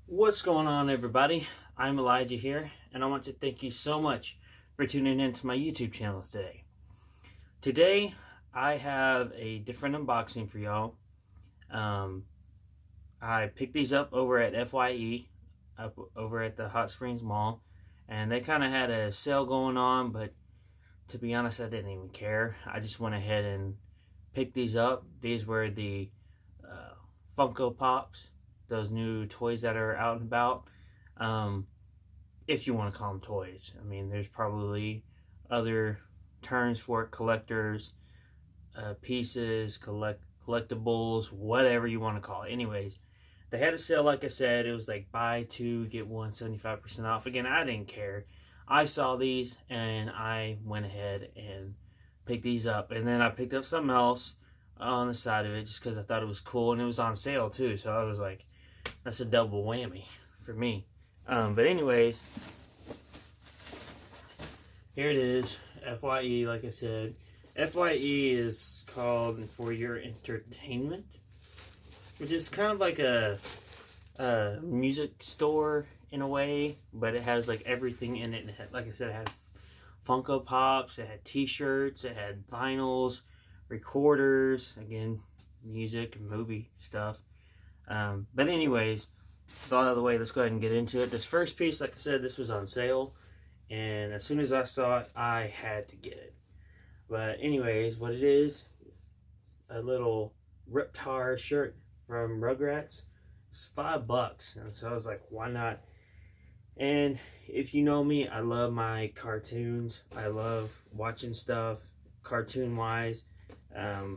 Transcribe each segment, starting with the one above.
What's going on, everybody? I'm Elijah here, and I want to thank you so much for tuning in to my YouTube channel today. Today, I have a different unboxing for y'all. I picked these up over at FYE, up over at the Hot Springs Mall, and they kind of had a sale going on, but to be honest, I didn't even care. I just went ahead and picked these up. These were the Funko Pops, those new toys that are out and about. If you want to call them toys. I mean, there's probably other terms for it: collectors, pieces, collectibles, whatever you want to call it. Anyways, they had a sale, like I said. It was like buy two, get one, 75% off. Again, I didn't care. I saw these and I went ahead and picked these up. And then I picked up something else on the side of it just because I thought it was cool, and it was on sale too. So I was like, that's a double whammy for me. But anyways, here it is. FYE, like I said. FYE is called For Your Entertainment, which is kind of like a music store in a way, but it has like everything in it. Like I said, it had Funko Pops, it had t-shirts, it had vinyls, recorders, again, music and movie stuff. But anyways, with all out of the way, let's go ahead and get into it. This first piece, like I said, this was on sale, and as soon as I saw it, I had to get it. But anyways, what it is, a little Reptar shirt from Rugrats. It's $5, and so I was like, why not? And if you know me, I love my cartoons. I love watching stuff cartoon-wise,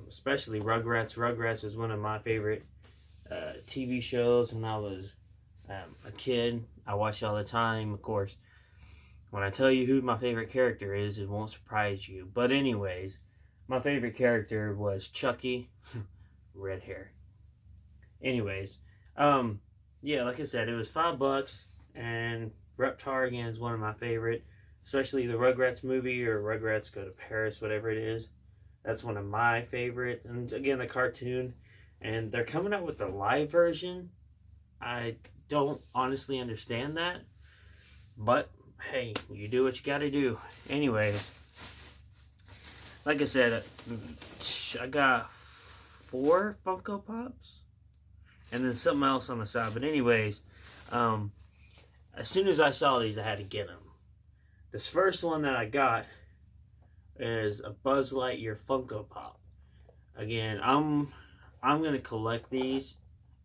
especially Rugrats. Rugrats was one of my favorite TV shows when I was a kid. I watched it all the time. Of course, when I tell you who my favorite character is, it won't surprise you. But anyways, my favorite character was Chucky. Red hair. Anyways, yeah, like I said, it was $5, and Reptar again is one of my favorite, especially the Rugrats movie or Rugrats Go to Paris, whatever it is. That's one of my favorites. And again, the cartoon. And they're coming out with the live version. I don't honestly understand that. But, hey, you do what you gotta do. Anyways, like I said, I got 4 Funko Pops. And then something else on the side. But anyways, as soon as I saw these, I had to get them. This first one that I got is a Buzz Lightyear Funko Pop. Again, I'm going to collect these.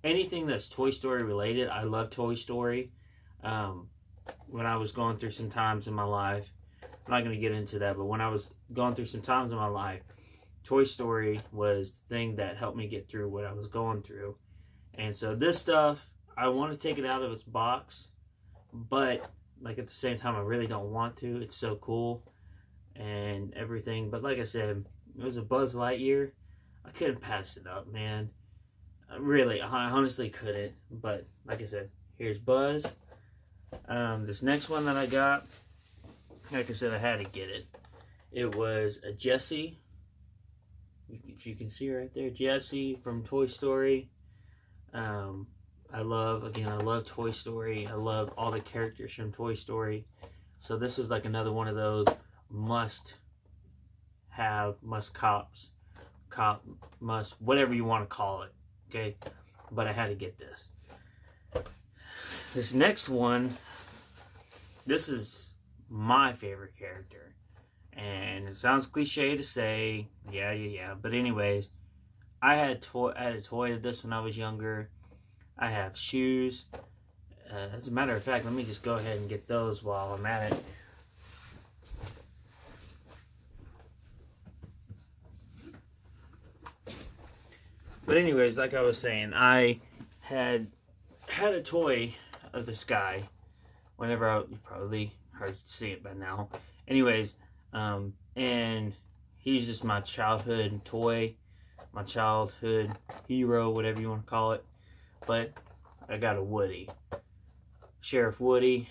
Anything that's Toy Story related. I love Toy Story. When I was going through some times in my life, I'm not going to get into that, but when I was going through some times in my life, Toy Story was the thing that helped me get through what I was going through. And so this stuff, I want to take it out of its box, but like at the same time, I really don't want to. It's so cool and everything. But like I said, it was a Buzz Lightyear. I couldn't pass it up, man. Really, I honestly couldn't. But like I said, here's Buzz. This next one that I got, like I said, I had to get it. It was a Jessie. If you can see right there, Jessie from Toy Story. I love Toy Story. I love all the characters from Toy Story. So this was like another one of those must whatever you want to call it. Okay, but I had to get this. This next one, this is my favorite character, and it sounds cliche to say, yeah. But anyways, I had a toy of this when I was younger. I have shoes. As a matter of fact, let me just go ahead and get those while I'm at it. But anyways, like I was saying, I had a toy of this guy. You probably heard see it by now. Anyways, and he's just my childhood toy, my childhood hero, whatever you want to call it. But I got a Woody, Sheriff Woody,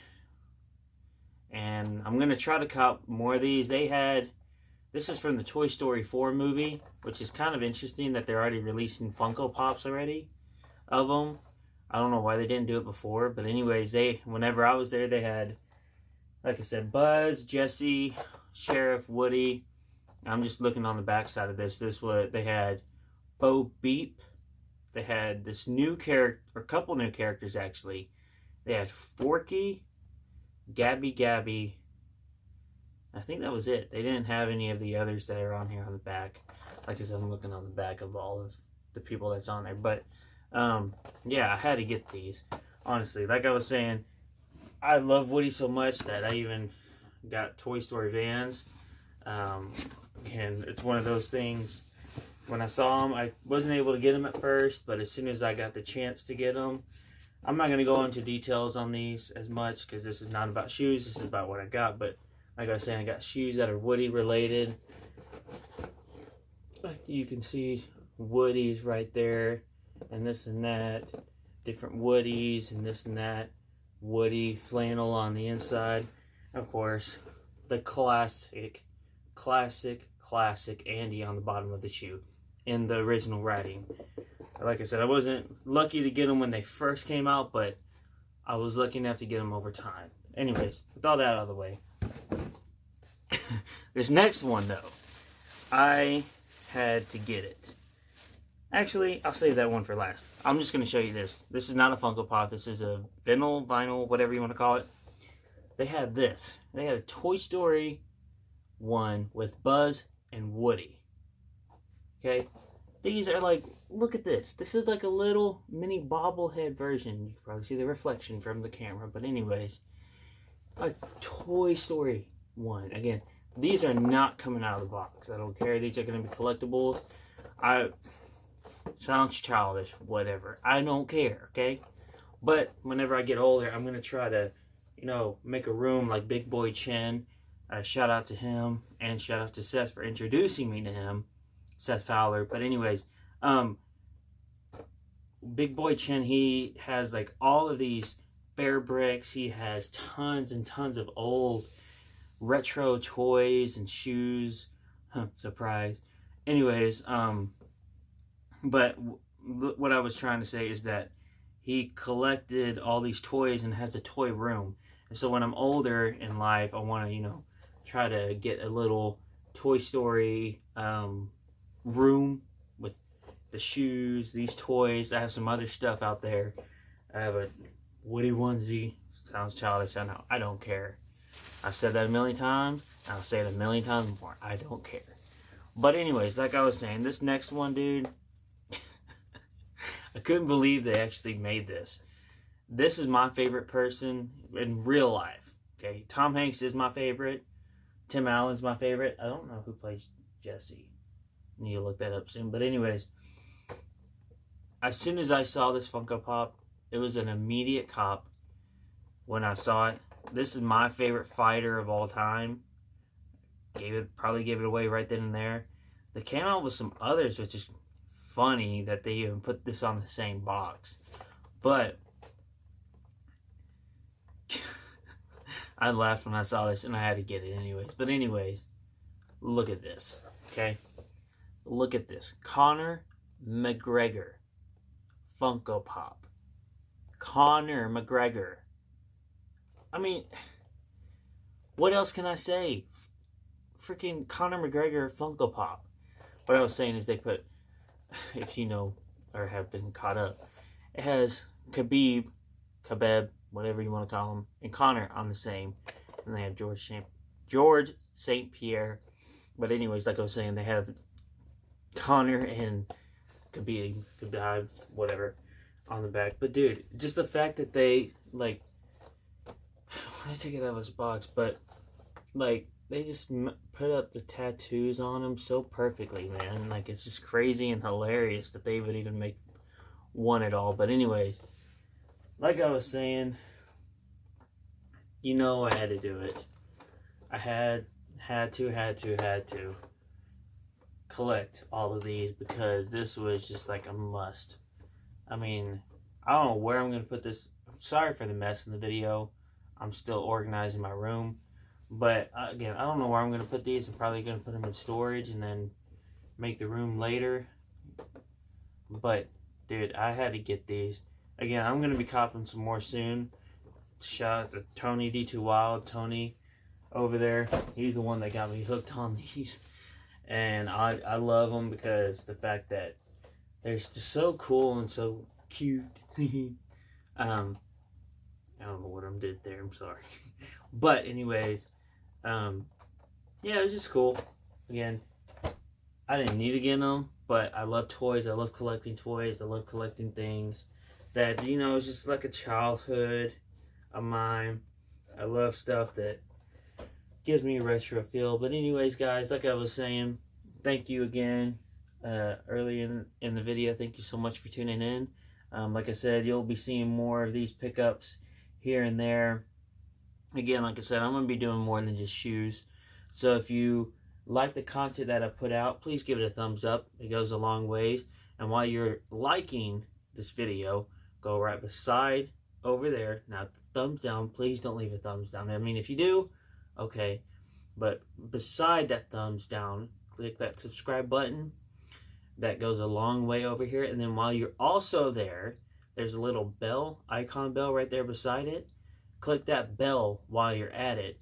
and I'm gonna try to cop more of these. This is from the Toy Story 4 movie, which is kind of interesting that they're already releasing Funko Pops already of them. I don't know why they didn't do it before, but anyways, whenever I was there, they had, like I said, Buzz, Jesse, Sheriff, Woody. I'm just looking on the back side of this. This what they had: Bo Beep. They had this new character, or a couple new characters actually. They had Forky, Gabby. I think that was it. They didn't have any of the others that are on here on the back. Like I said, I'm looking on the back of all of the people that's on there. But yeah, I had to get these. Honestly, like I was saying, I love Woody so much that I even got Toy Story Vans. And it's one of those things, when I saw them, I wasn't able to get them at first, but as soon as I got the chance to get them, I'm not going to go into details on these as much, because this is not about shoes, this is about what I got. But like I was saying, I got shoes that are Woody related. You can see Woody's right there, and this and that, different Woodies and this and that. Woody flannel on the inside. Of course, the classic Andy on the bottom of the shoe in the original writing. Like I said, I wasn't lucky to get them when they first came out, but I was lucky enough to get them over time. Anyways, with all that out of the way, this next one though, I had to get it. Actually, I'll save that one for last. I'm just going to show you this. This is not a Funko Pop. This is a vinyl, whatever you want to call it. They had this. They had a Toy Story one with Buzz and Woody. Okay? These are like, look at this. This is like a little mini bobblehead version. You can probably see the reflection from the camera. But anyways, a Toy Story one. Again, these are not coming out of the box. I don't care. These are going to be collectibles. Sounds childish, whatever. I don't care, okay? But whenever I get older, I'm going to try to, make a room like Big Boy Chen. Shout out to him, and shout out to Seth for introducing me to him, Seth Fowler. But anyways, Big Boy Chen, he has like all of these bear bricks. He has tons and tons of old retro toys and shoes. Surprise. Anyways, but what I was trying to say is that he collected all these toys and has a toy room. And so when I'm older in life, I want to, try to get a little Toy Story room with the shoes, these toys. I have some other stuff out there. I have a Woody onesie. Sounds childish, I know. I don't care. I've said that a million times, and I'll say it a million times more. I don't care. But anyways, like I was saying, this next one, dude, I couldn't believe they actually made this. This is my favorite person in real life. Okay, Tom Hanks is my favorite. Tim Allen's my favorite. I don't know who plays Jesse. I need to look that up soon. But anyways, as soon as I saw this Funko Pop, it was an immediate cop when I saw it. This is my favorite fighter of all time. Probably gave it away right then and there. They came out with some others, which is funny that they even put this on the same box. But I laughed when I saw this, and I had to get it anyways. But anyways, look at this, okay? Look at this. Conor McGregor Funko Pop. Conor McGregor. I mean, what else can I say? Freaking Conor McGregor Funko Pop. What I was saying is they put, if you know or have been caught up, it has Khabib, whatever you want to call him, and Conor on the same. And they have George St. Pierre. But anyways, like I was saying, they have Conor and Khabib, whatever, on the back. But dude, just the fact that they, like, I take it out of this box, but, like, they just put up the tattoos on them so perfectly, man. Like, it's just crazy and hilarious that they would even make one at all. But anyways, like I was saying, I had to do it. I had to collect all of these because this was just like a must. I mean, I don't know where I'm going to put this. I'm sorry for the mess in the video. I'm still organizing my room. But, again, I don't know where I'm going to put these. I'm probably going to put them in storage and then make the room later. But, dude, I had to get these. again, I'm gonna be copping some more soon. Shout out to Tony D2 Wild, Tony over there. He's the one that got me hooked on these, and I love them because the fact that they're just so cool and so cute. I don't know what I did there. I'm sorry, but anyways, yeah, it was just cool. Again, I didn't need to get them, but I love toys. I love collecting toys. I love collecting things that, you know, it's just like a childhood of mine. I love stuff that gives me a retro feel. But anyways, guys, like I was saying, thank you again early in the video. Thank you so much for tuning in. Like I said, you'll be seeing more of these pickups here and there. Again, like I said, I'm going to be doing more than just shoes. So if you like the content that I put out, please give it a thumbs up. It goes a long ways. And while you're liking this video, go right beside over there. Now, thumbs down. Please don't leave a thumbs down. I mean, if you do, okay. But beside that thumbs down, click that subscribe button. That goes a long way over here. And then while you're also there, there's a little bell, icon bell right there beside it. Click that bell while you're at it,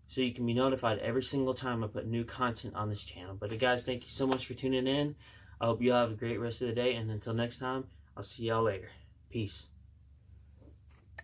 so you can be notified every single time I put new content on this channel. But guys, thank you so much for tuning in. I hope you all have a great rest of the day. And until next time, I'll see y'all later. Peace.